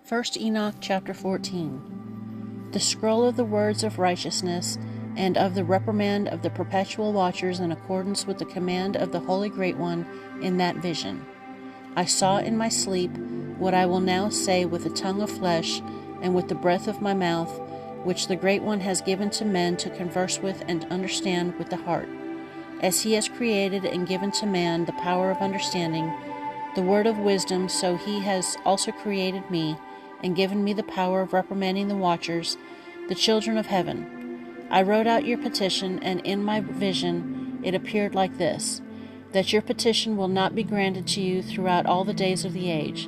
1 Enoch chapter 14. The scroll of the words of righteousness and of the reprimand of the perpetual watchers in accordance with the command of the Holy Great One in that vision. I saw in my sleep what I will now say with the tongue of flesh and with the breath of my mouth, which the Great One has given to men to converse with and understand with the heart. As he has created and given to man the power of understanding, the word of wisdom, so he has also created me and given me the power of reprimanding the watchers, the children of heaven. I wrote out your petition, and in my vision it appeared like this, that your petition will not be granted to you throughout all the days of the age,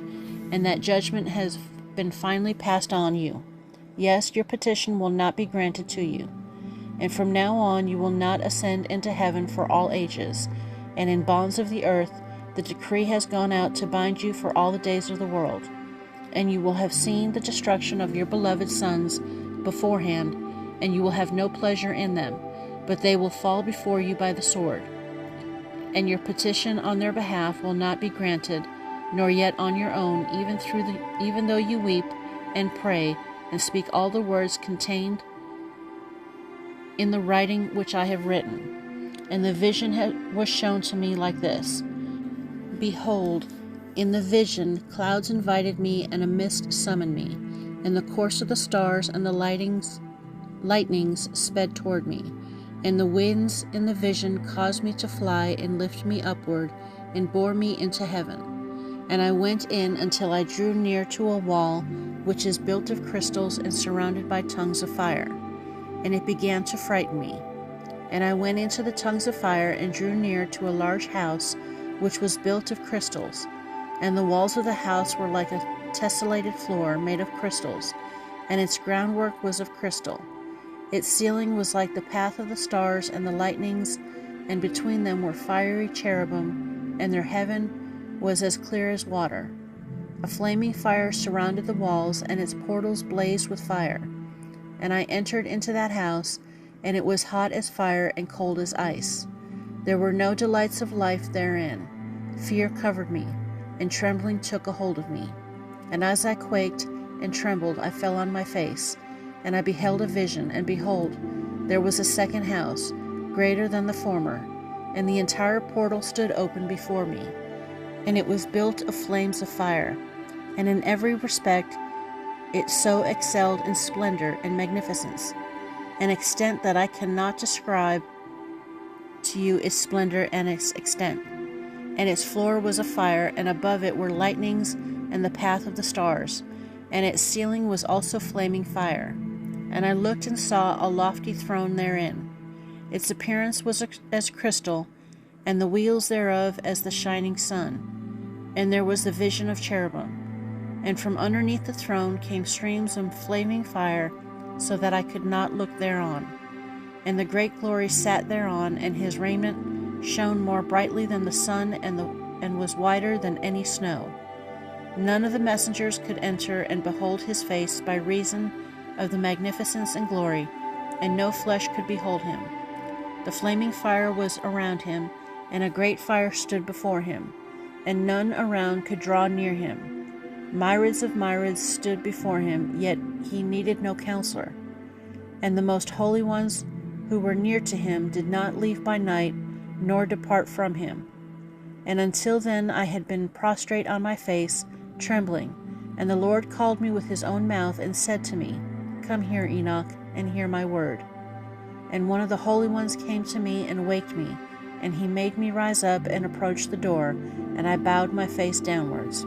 and that judgment has been finally passed on you. Yes, your petition will not be granted to you. And from now on you will not ascend into heaven for all ages, and in bonds of the earth the decree has gone out to bind you for all the days of the world. And you will have seen the destruction of your beloved sons beforehand, and you will have no pleasure in them, but they will fall before you by the sword. And your petition on their behalf will not be granted, nor yet on your own, even though you weep and pray and speak all the words contained in the writing which I have written. And the vision was shown to me like this. Behold, in the vision clouds invited me, and a mist summoned me, and the course of the stars and the lightnings sped toward me. And the winds in the vision caused me to fly and lift me upward and bore me into heaven. And I went in until I drew near to a wall which is built of crystals and surrounded by tongues of fire. And it began to frighten me. And I went into the tongues of fire and drew near to a large house which was built of crystals. And the walls of the house were like a tessellated floor made of crystals, and its groundwork was of crystal. Its ceiling was like the path of the stars and the lightnings, and between them were fiery cherubim, and their heaven was as clear as water. A flaming fire surrounded the walls, and its portals blazed with fire. And I entered into that house, and it was hot as fire and cold as ice. There were no delights of life therein. Fear covered me, and trembling took a hold of me. And as I quaked and trembled, I fell on my face. And I beheld a vision, and behold, there was a second house, greater than the former, and the entire portal stood open before me. And it was built of flames of fire, and in every respect it so excelled in splendor and magnificence, an extent that I cannot describe to you its splendor and its extent. And its floor was of fire, and above it were lightnings and the path of the stars, and its ceiling was also flaming fire. And I looked and saw a lofty throne therein. Its appearance was as crystal, and the wheels thereof as the shining sun. And there was the vision of cherubim. And from underneath the throne came streams of flaming fire, so that I could not look thereon. And the great glory sat thereon, and his raiment shone more brightly than the sun, and was whiter than any snow. None of the messengers could enter and behold his face by reason of the magnificence and glory, and no flesh could behold him. The flaming fire was around him, and a great fire stood before him, and none around could draw near him. Myriads of myriads stood before him, yet he needed no counselor. And the most holy ones who were near to him did not leave by night, nor depart from him. And until then I had been prostrate on my face, trembling. And the Lord called me with his own mouth, and said to me, Come here, Enoch, and hear my word. And one of the holy ones came to me and waked me, and he made me rise up and approach the door, and I bowed my face downwards.